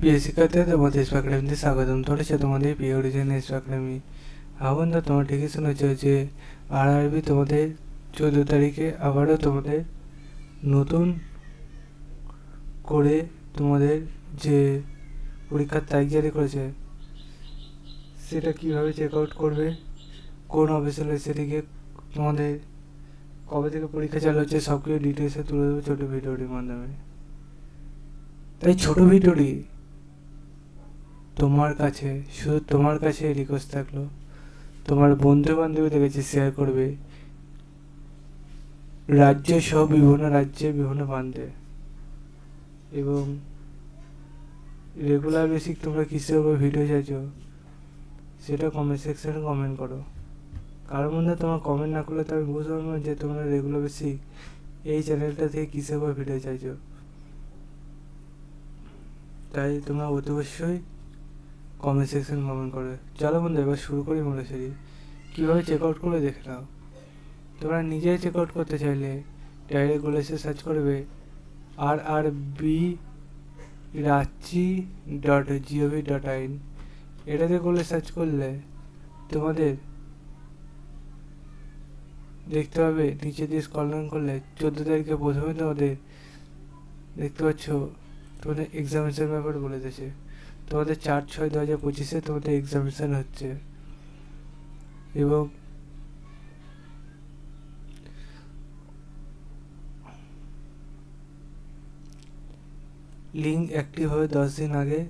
প্রিয় শিক্ষার্থীরা, তোমাদের এসপি একাডেমিতে স্বাগতম। চলেছে তোমাদের প্রিয় অরিজিন এসপি একাডেমি। বন্ধুরা, তোমরা ঠিকই শুনেছো যে আরআরবি তোমাদের 14 তারিখে আবারও তোমাদের নতুন করে তোমাদের যে পরীক্ষার তারিখ জারি করেছে, সেটা কীভাবে চেক আউট করবে, কোন অফিসিয়াল সেটিকে তোমাদের কবে থেকে পরীক্ষা চালু হচ্ছে, সব কিছু ডিটেলসে তুলে দেবো ছোটো ভিডিওটির মাধ্যমে। তাই ছোটো ভিডিওটি তোমার কাছে, শুধু তোমার কাছে রিকোয়েস্ট থাকলো, তোমার বন্ধু বান্ধবীদের কাছে শেয়ার করবে, রাজ্য সহ বিভিন্ন রাজ্যে বিভিন্ন প্রান্তে। এবং রেগুলার বেসিক তোমরা কিসের উপর ভিডিও চাইছো সেটা কমেন্ট সেকশানে কমেন্ট করো। কারোর মধ্যে তোমার কমেন্ট না করলে তো আমি বুঝতে পারবো না যে তোমরা রেগুলার বেসিক এই চ্যানেলটা থেকে কিসের উপর ভিডিও চাইছো। তাই তোমরা অতি অবশ্যই কমেন্ট সেকশন কমেন্ট করবে। চলো বন্ধু, এবার শুরু করি মূল সিরিজ। কীভাবে চেক আউট করে দেখে নাও। তোমরা নিজেই চেক আউট করতে চাইলে ডাইরেক্ট গুলো এসে সার্চ করবে rrb.ranchi.gov.in। এটাতে করলে সার্চ করলে তোমাদের দেখতে পাবে, নিচে দিয়ে স্ক্রল ডাউন করলে 14 তারিখে প্রথমে তোমাদের দেখতে পাচ্ছ তোমাদের এক্সামিনেশন ব্যাপারে বলে দিয়েছে। তোমাদের 4/6/2025 তোমাদের এক্সামিনেশন হচ্ছে। এবং লিঙ্ক অ্যাক্টিভ হবে 10 দিন আগে।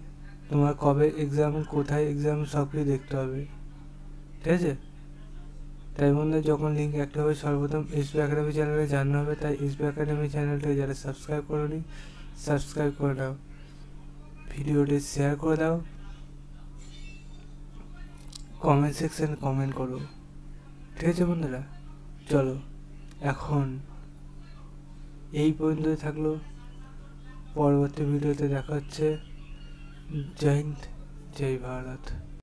তোমার কবে এক্সাম, কোথায় এক্সাম, সব কিছু দেখতে হবে, ঠিক আছে? তাই মধ্যে যখন লিঙ্ক অ্যাক্টিভ হবে সর্বপ্রথম এসপি একাডেমি চ্যানেলে জানানো হবে। তাই এসপি একাডেমি চ্যানেলটাকে যারা সাবস্ক্রাইব করোনি, সাবস্ক্রাইব করে দাও, ভিডিওটি শেয়ার করে দাও, কমেন্ট সেকশানে কমেন্ট করো, ঠিক আছে বন্ধুরা? চলো, এখন এই পর্যন্ত থাকলো। পরবর্তী ভিডিওতে দেখা হচ্ছে। জয় হিন্দ, জয় ভারত।